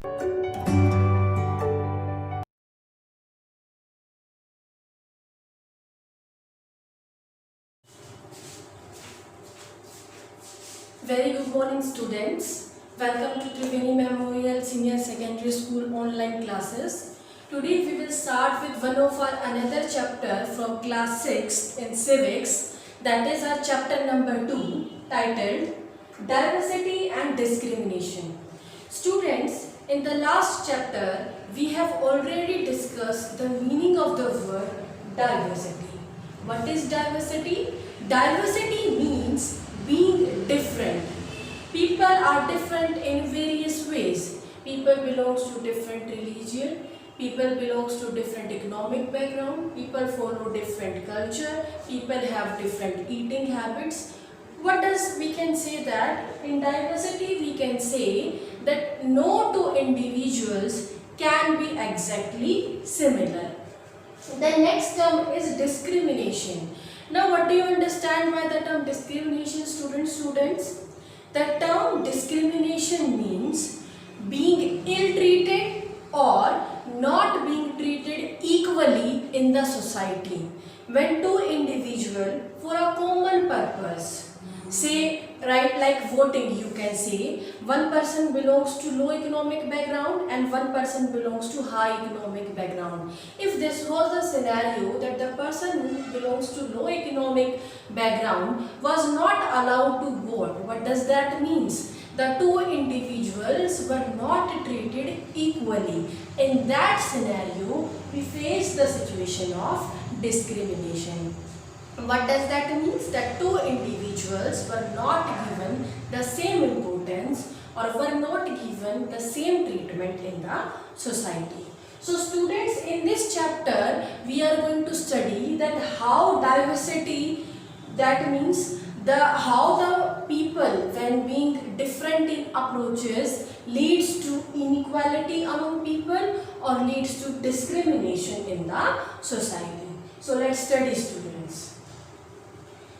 Very good morning, students. Welcome to Triveni Memorial Senior Secondary School online classes. Today we will start with one of our another chapter from class 6 in civics, that is our chapter number 2, titled Diversity and Discrimination. Students, in the last chapter we have already discussed the meaning of the word diversity. What is diversity? Diversity means being different. People are different in various ways. People belongs to different religion, people belongs to different economic background, people follow different culture, people have different eating habits. What does we can say that in diversity we can say that no two individuals can be exactly similar. The next term is discrimination. Now what do you understand by the term discrimination, students? The term discrimination means being ill-treated or not being treated equally in the society. When two individuals for a common purpose, say right like voting, you can say one person belongs to low economic background and one person belongs to high economic background. If this was the scenario that the person who belongs to low economic background was not allowed to vote, what does that means? The two individuals were not treated equally. In that scenario, we face the situation of discrimination. What does that mean? That two individuals were not given the same importance or were not given the same treatment in the society. So students, in this chapter we are going to study that how diversity, that means how the people when being different in approaches leads to inequality among people or leads to discrimination in the society. So let's study, students.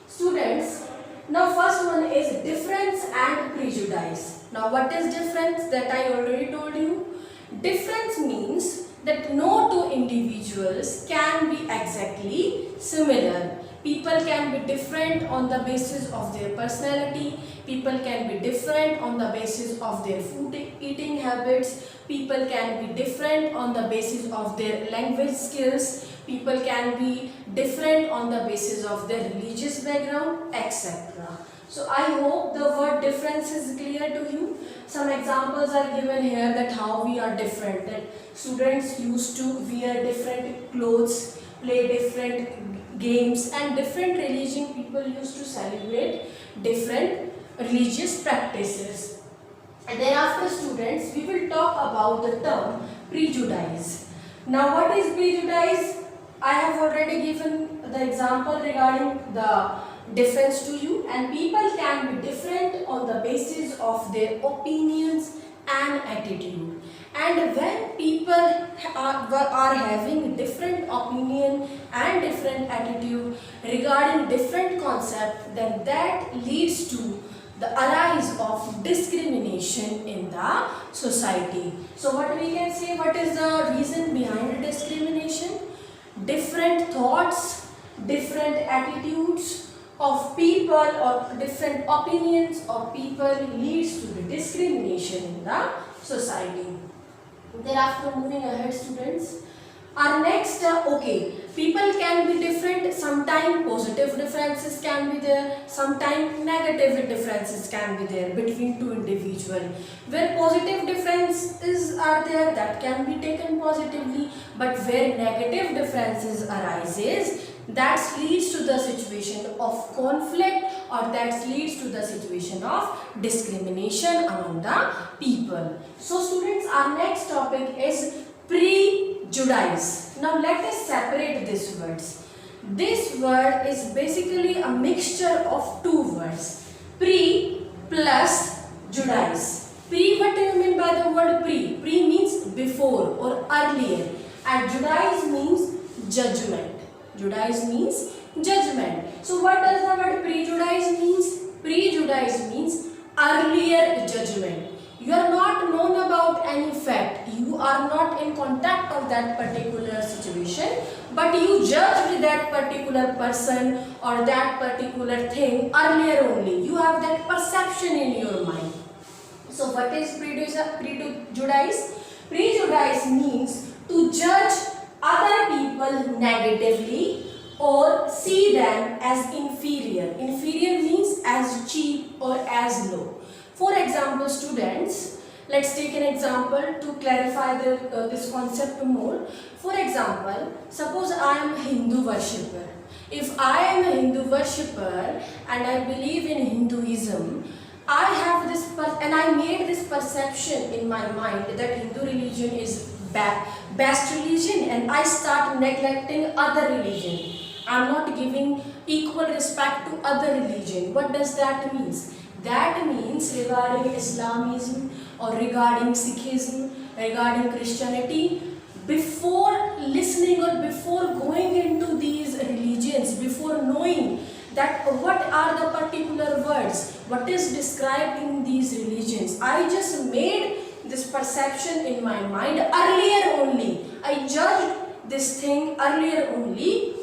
Students, now first one is difference and prejudice. Now what is difference? That I already told you. Difference means that no two individuals can be exactly similar. People can be different on the basis of their personality. People can be different on the basis of their food eating habits. People can be different on the basis of their language skills. People can be different on the basis of their religious background, etc. So I hope the word difference is clear to you. Some examples are given here that how we are different. That students used to wear different clothes, play different games, and different religion people used to celebrate different religious practices. And thereafter, students, we will talk about the term prejudice. Now what is prejudice? I have already given the example regarding the difference to you, and people can be different on the basis of their opinions and attitude. And when people are having different opinion and different attitude regarding different concept, then that leads to the arise of discrimination in the society. So what we can say, what is the reason behind discrimination? Different thoughts, different attitudes of people or different opinions of people leads to the discrimination in the society. Thereafter, moving ahead, students, our next people can be different. Sometimes positive differences can be there, sometimes negative differences can be there between two individuals. Where positive differences are there, that can be taken positively, but where negative differences arises, that leads to the situation of conflict or that leads to the situation of discrimination among the people. So students, our next topic is prejudice. Now let us separate these words. This word is basically a mixture of two words, pre plus judice. Pre, what do you mean by the word pre? Pre means before or earlier, and judice means judgment. Judice means judgment. So what does the word prejudice means? Prejudice means earlier judgment. You are not known about any fact. You are not in contact of that particular situation, but you judged that particular person or that particular thing earlier only. You have that perception in your mind. So what is prejudice? Prejudice means to judge other people negatively or see them as inferior. Inferior means as cheap or as low. For example, students, let's take an example to clarify this concept more. For example, suppose I am a Hindu worshipper. If I am a Hindu worshipper and I believe in Hinduism, I have this and I made this perception in my mind that Hindu religion is best religion, and I start neglecting other religion. I am not giving equal respect to other religion. What does that mean? That means regarding Islamism or regarding Sikhism, regarding Christianity, before listening or before going into these religions, before knowing that what are the particular words, what is described in these religions, I just made this perception in my mind earlier only. I judged this thing earlier only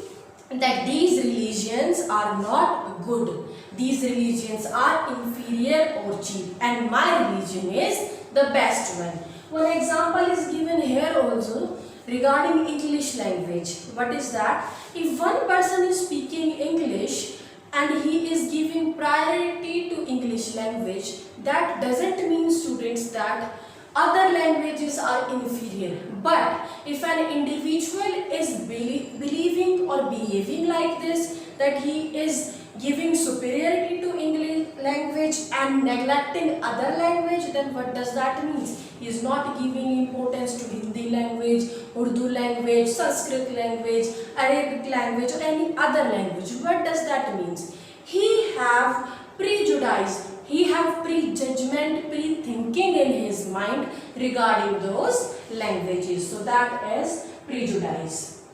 that these religions are not good. These religions are inferior or cheap, and my religion is the best one. One example is given here also regarding English language. What is that? If one person is speaking English and he is giving priority to English language, that doesn't mean, students, that other languages are inferior. But if an individual is believing or behaving like this, that he is giving superiority to English language and neglecting other language, then what does that mean? He is not giving importance to Hindi language, Urdu language, Sanskrit language, Arabic language, or any other language. What does that mean? He have prejudice. He have prejudgment, pre-thinking in his mind regarding those languages. So that is prejudice.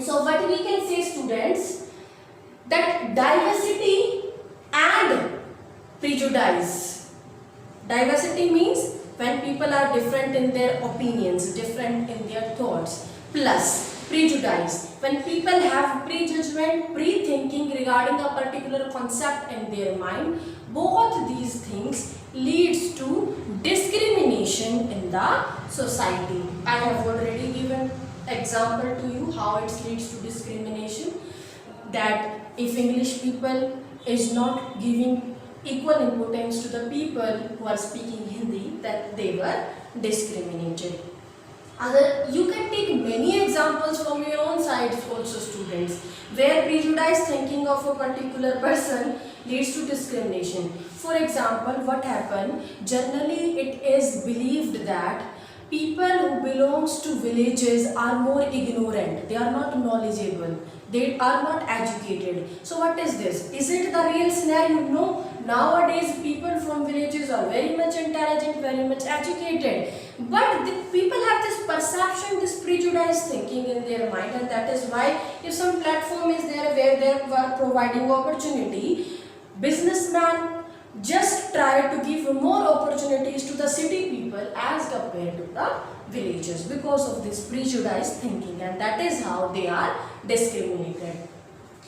So what we can say, students, that diversity and prejudice. Diversity means when people are different in their opinions, different in their thoughts, plus prejudice, when people have prejudgment, pre-thinking regarding a particular concept in their mind. Both these things leads to discrimination in the society. I have already given example to you how it leads to discrimination, that if English people is not giving equal importance to the people who are speaking Hindi, that they were discriminated. You can take many examples from your own side also, students, where prejudice thinking of a particular person leads to discrimination. For example, what happened? Generally, it is believed that people who belongs to villages are more ignorant. They are not knowledgeable. They are not educated. So what is this? Is it the real scenario? No. Nowadays, people from villages are very much intelligent, very much educated. But the people have this perception, this prejudice thinking in their mind, and that is why if some platform is there where they were providing opportunity, businessmen just try to give more opportunities to the city people as compared to the villages because of this prejudice thinking, and that is how they are discriminated.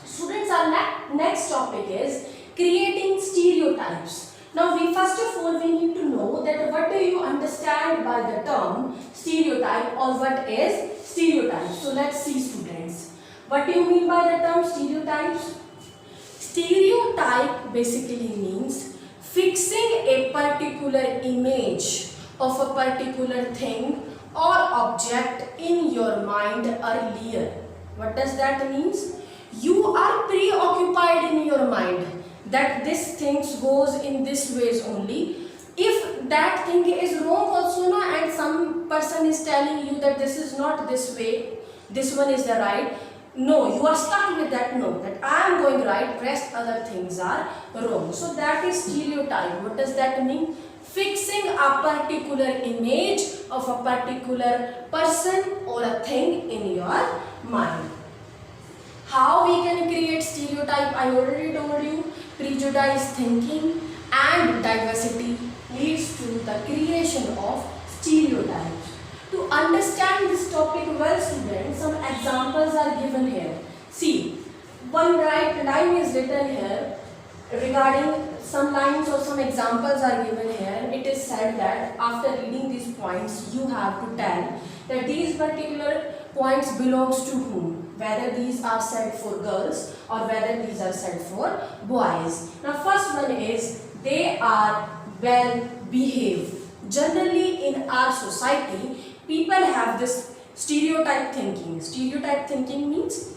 Students, our next topic is creating stereotypes. Now, first of all we need to know that what do you understand by the term stereotype, or what is stereotype. So let's see, students, what do you mean by the term stereotypes? Stereotype basically means fixing a particular image of a particular thing or object in your mind earlier. What does that mean? You are preoccupied in your mind that this thing goes in this ways only. If that thing is wrong also, and some person is telling you that this is not this way, this one is the right, no, you are stuck with that, no, that I am going right, rest other things are wrong. So that is stereotype. What does that mean? Fixing a particular image of a particular person or a thing in your mind. How we can create stereotype? I already told you, prejudice thinking and diversity. leads to the creation of stereotypes. To understand this topic well, students, some examples are given here. See, one line is written here regarding some lines or some examples are given here. It is said that after reading these points, you have to tell that these particular points belongs to whom, whether these are said for girls or whether these are said for boys. Now, first one is they are well behaved. Generally, in our society, people have this stereotype thinking. Stereotype thinking means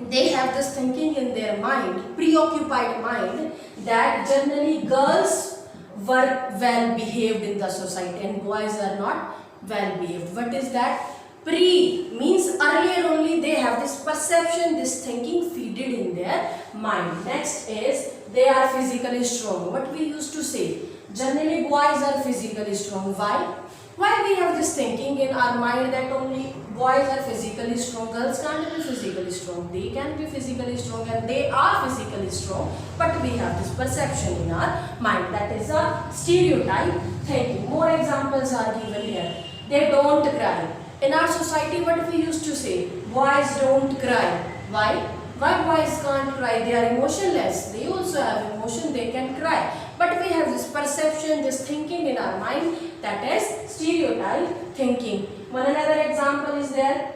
they have this thinking in their mind, preoccupied mind, that generally girls were well behaved in the society and boys are not well behaved. What is that? Pre means earlier only they have this perception, this thinking feeded in their mind. Next is they are physically strong. What we used to say? Generally boys are physically strong. Why? Why we have this thinking in our mind that only boys are physically strong, girls can't be physically strong. They can be physically strong and they are physically strong, but we have this perception in our mind. That is a stereotype thinking. More examples are given here. They don't cry. In our society, what we used to say? Boys don't cry. Why? Why boys can't cry? They are emotionless. They also have emotion, they can cry. But we have this perception, this thinking in our mind, that is stereotype thinking. One another example is there.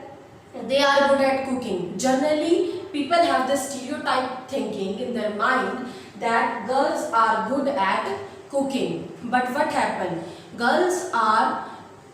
They are good at cooking. Generally, people have this stereotype thinking in their mind that girls are good at cooking. But what happened? Girls are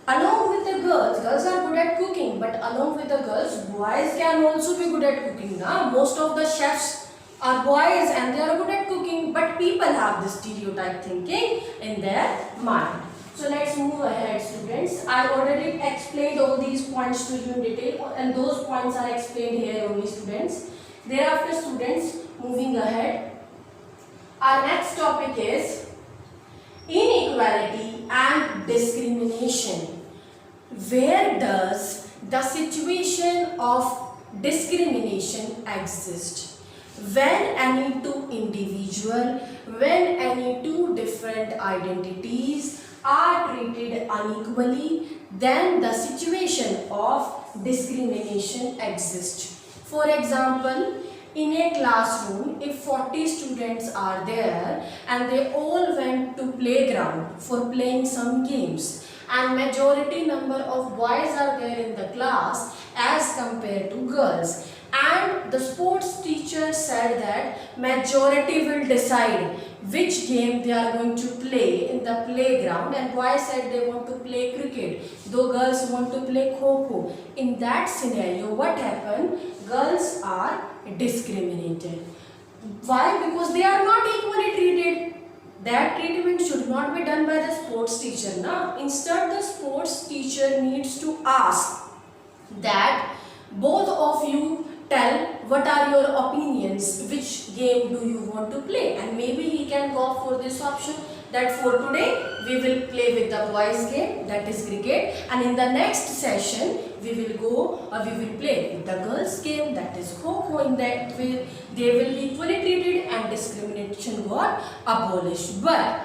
along with the girls are good at cooking, but along with the girls, boys can also be good at cooking. Now, most of the chefs are boys and they are good at cooking, but people have this stereotype thinking in their mind. So let's move ahead, students. I already explained all these points to you in detail, and those points are explained here only, students. Thereafter, students, moving ahead, our next topic is inequality and discrimination. Where does the situation of discrimination exist? When any two individual, when any two different identities are treated unequally, then the situation of discrimination exists. For example, in a classroom, if 40 students are there and they all went to playground for playing some games, and majority number of boys are there in the class as compared to girls, and the sports teacher said that majority will decide which game they are going to play in the playground, and boys said they want to play cricket, though girls want to play kho-kho. In that scenario, what happened? Girls are discriminated. Why? Because they are not equally treated. That treatment should not be done by the sports teacher. Now, instead the sports teacher needs to ask that both of you tell what are your opinions, which game do you want to play, and maybe he can go for this option that for today we will play with the boys game, that is cricket, and in the next session we will go or we will play with the girls game, that is kho-kho. In that way they will be equally treated and discrimination got abolished. But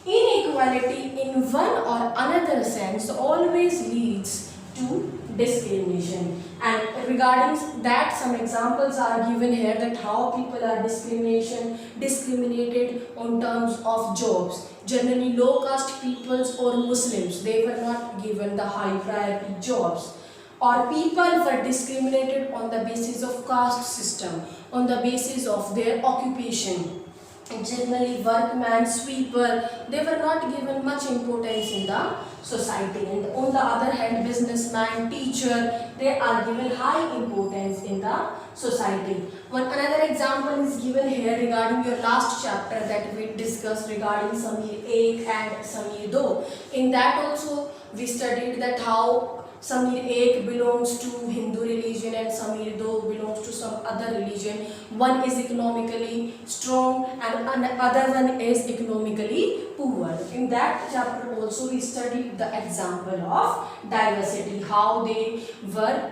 inequality in one or another sense always leads to discrimination, and regarding that some examples are given here that how people are discriminated on terms of jobs. Generally low caste peoples or Muslims, they were not given the high priority jobs, or people were discriminated on the basis of caste system, on the basis of their occupation. Generally workman, sweeper, they were not given much importance in the society, and on the other hand businessman, teacher, they are given high importance in the society. One another example is given here regarding your last chapter that we discussed regarding Samir 1 and Samir 2. In that also we studied that how Samir 1 belongs to Hindu religion and Samir 2 belongs to some other religion. One is economically strong and another one is economically poor. In that chapter also we studied the example of diversity, how they were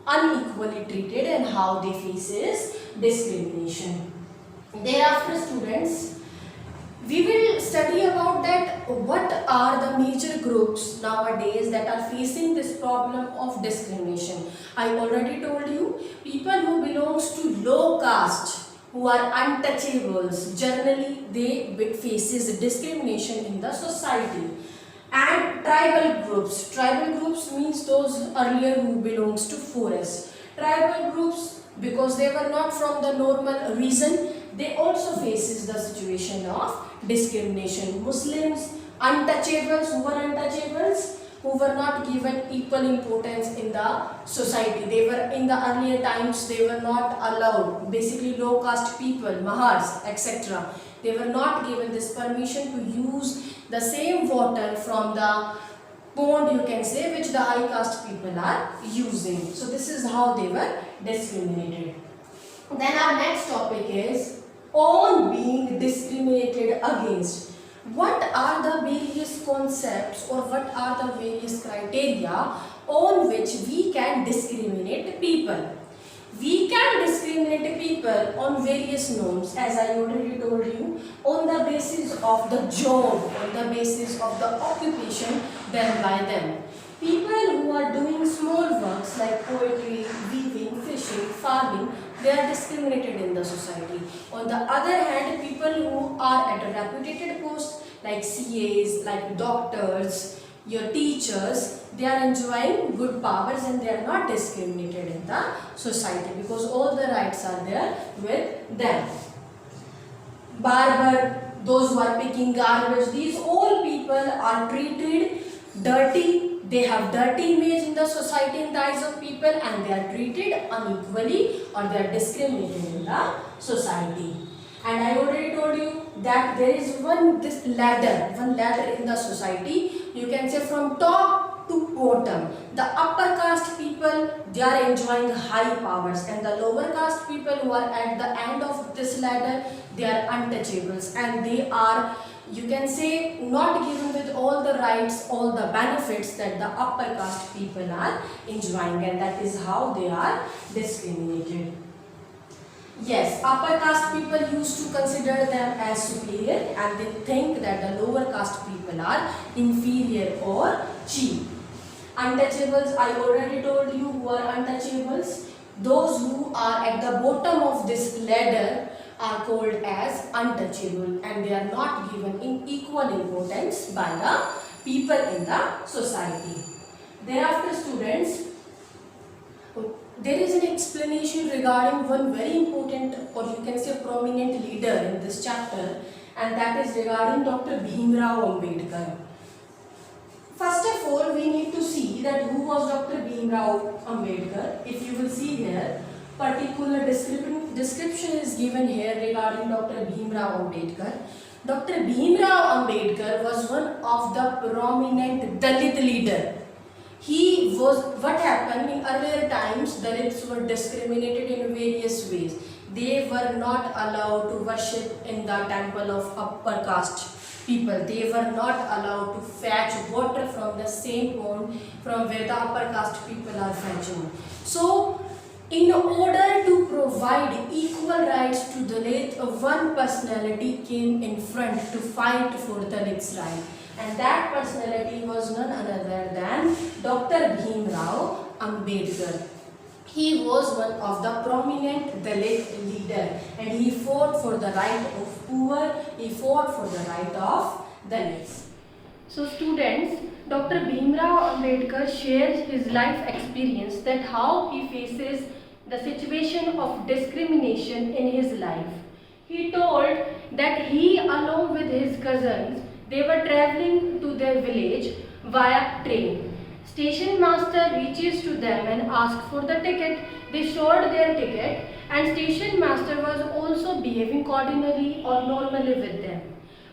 unequally treated and how they faces discrimination. Thereafter, students, We will study about that what are the major groups nowadays that are facing this problem of discrimination. I already told you, people who belongs to low caste, who are untouchables, generally they faces discrimination in the society. And tribal groups means those earlier who belongs to forest. Tribal groups, because they were not from the normal region, they also faces the situation of discrimination. Muslims, untouchables, who were not given equal importance in the society. They were in the earlier times, they were not allowed, basically low caste people, mahars, etc. They were not given this permission to use the same water from the pond, you can say, which the high caste people are using. So this is how they were discriminated. Then our next topic is on being discriminated against. What are the various concepts or what are the various criteria on which we can discriminate people? We can discriminate people on various norms, as I already told you, on the basis of the job, on the basis of the occupation done by them. People who are doing small works like poetry, weaving, fishing, farming, they are discriminated in the society. On the other hand, people who are at a reputed post like CAs, like doctors, your teachers, they are enjoying good powers and they are not discriminated in the society because all the rights are there with them. Barber, those who are picking garbage, these all people are treated dirty. They have dirty image in the society in the eyes of people and they are treated unequally or they are discriminated in the society. And I already told you that there is one ladder in the society. You can say from top to bottom. The upper caste people, they are enjoying high powers, and the lower caste people who are at the end of this ladder, they are untouchables, and they are, you can say, not given with all the rights, all the benefits that the upper caste people are enjoying, and that is how they are discriminated. Yes, upper caste people used to consider them as superior and they think that the lower caste people are inferior or cheap. Untouchables, I already told you who are untouchables. Those who are at the bottom of this ladder are called as untouchable and they are not given in equal importance by the people in the society. Thereafter, students, there is an explanation regarding one very important or you can say prominent leader in this chapter, and that is regarding Dr. Bhimrao Ambedkar. First of all, we need to see that who was Dr. Bhimrao Ambedkar. If you will see here, particular description is given here regarding Dr. Bhimrao Ambedkar. Dr. Bhimrao Ambedkar was one of the prominent Dalit leader. He was, what happened in earlier times, Dalits were discriminated in various ways. They were not allowed to worship in the temple of upper caste people. They were not allowed to fetch water from the same pond from where the upper caste people are fetching. So, in order to provide equal rights to Dalit, one personality came in front to fight for Dalit's right. And that personality was none other than Dr. Bhimrao Ambedkar. He was one of the prominent Dalit leader and he fought for the right of poor, he fought for the right of Dalits. So students, Dr. Bhimrao Ambedkar shares his life experience, that how he faces the situation of discrimination in his life. He told that he along with his cousins, they were travelling to their village via train. Station master reaches to them and asks for the ticket. They showed their ticket and station master was also behaving cordially or normally with them.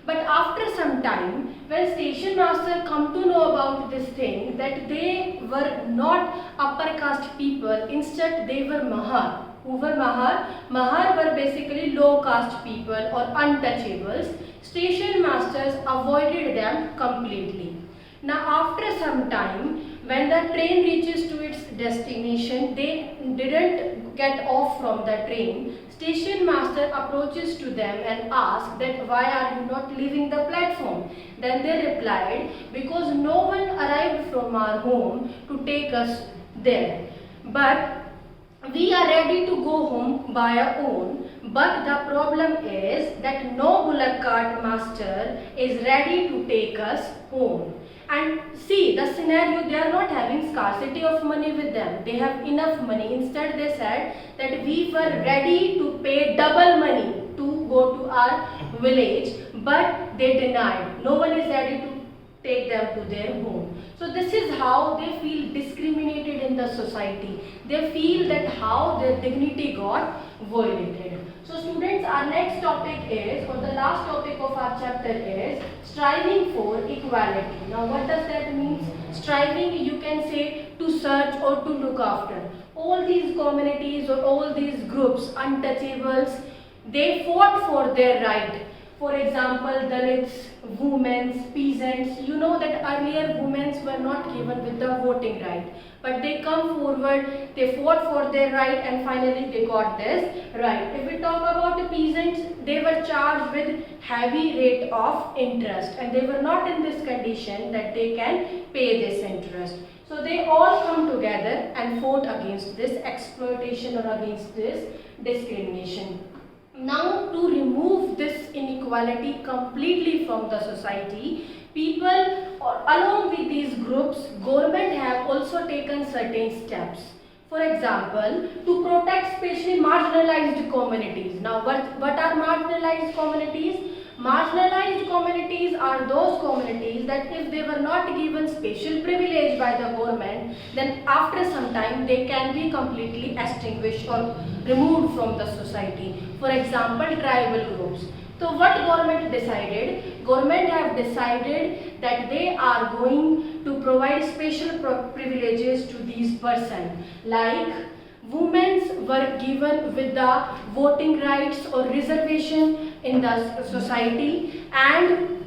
But after some time, when station master come to know about this thing, that they were not upper caste people, instead they were Mahar. Who were Mahar? Mahar were basically low caste people or untouchables. Station masters avoided them completely. Now after some time, when the train reaches to its destination, they didn't get off from the train, station master approaches to them and asks that why are you not leaving the platform? Then they replied, because no one arrived from our home to take us there. But we are ready to go home by our own. But the problem is that no bullock cart master is ready to take us home. And see the scenario, they are not having scarcity of money with them. They have enough money. Instead they said that we were ready to pay double money to go to our village, but they denied. No one is ready to take them to their home. So this is how they feel discriminated in the society. They feel that how their dignity got violated. So students, our next topic is, or the last topic of our chapter is striving for equality. Now what does that mean? Striving, you can say to search or to look after. All these communities or all these groups, untouchables, they fought for their right. For example, Dalits, women, peasants, you know that earlier women were not given with the voting right. But they come forward, they fought for their right and finally they got this right. If we talk about the peasants, they were charged with heavy rate of interest and they were not in this condition that they can pay this interest. So they all come together and fought against this exploitation or against this discrimination. Now to remove this inequality completely from the society, people along with these groups, government have also taken certain steps. For example, to protect especially marginalized communities. Now what are marginalized communities? Marginalized communities are those communities that if they were not given special privilege by the government, then after some time they can be completely extinguished or removed from the society. For example, tribal groups. So what government decided? Government have decided that they are going to provide special privileges to these persons. Like women were given with the voting rights or reservation in the society, and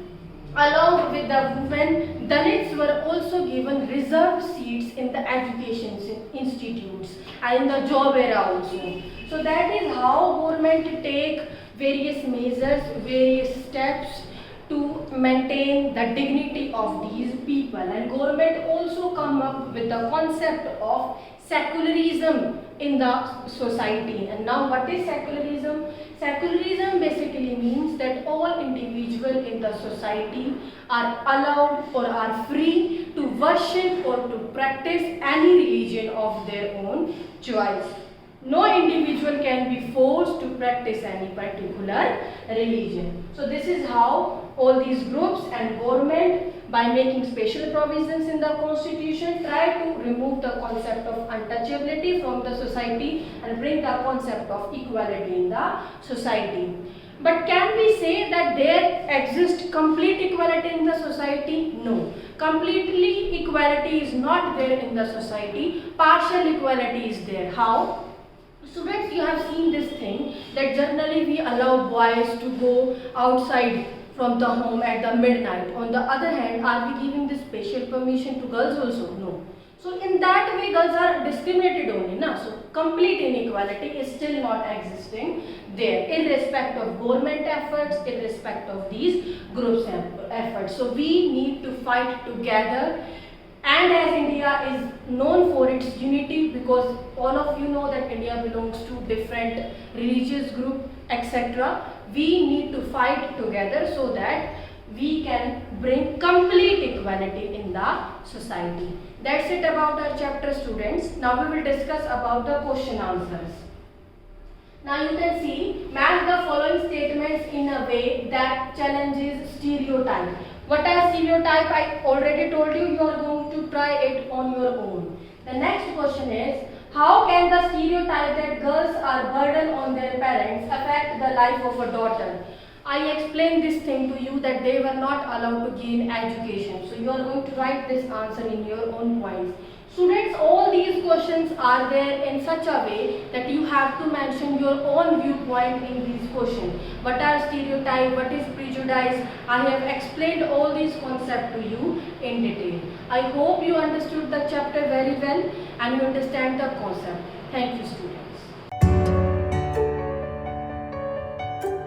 along with the women, Dalits were also given reserved seats in the education institutes and in the job era also. So that is how government take various measures, various steps to maintain the dignity of these people. And government also come up with the concept of secularism in the society. And now what is secularism? Secularism basically means that all individuals in the society are allowed or are free to worship or to practice any religion of their own choice. No individual can be forced to practice any particular religion. So this is how all these groups and government, by making special provisions in the constitution, try to remove the concept of untouchability from the society and bring the concept of equality in the society. But can we say that there exists complete equality in the society? No. Completely equality is not there in the society. Partial equality is there. How? Students, you have seen this thing that generally we allow boys to go outside from the home at the midnight. On the other hand, are we giving this special permission to girls also? No. So in that way, girls are discriminated only. Na? So complete inequality is still not existing there, irrespect of government efforts, irrespect of these groups' efforts. So we need to fight together. And as India is known for its unity, because all of you know that India belongs to different religious group, etc., we need to fight together so that we can bring complete equality in the society. That's it about our chapter, students. Now we will discuss about the question answers. Now you can see, match the following statements in a way that challenges stereotype. What are stereotype? I already told you, you are going to try it on your own. The next question is, how can the stereotype that girls are burden on their parents affect the life of a daughter? I explained this thing to you that they were not allowed to gain education. So you are going to write this answer in your own points. Students, all these questions are there in such a way that you have to mention your own viewpoint in these questions. What are stereotype? What is prejudice? I have explained all these concepts to you in detail. I hope you understood the chapter very well and you understand the concept. Thank you, students.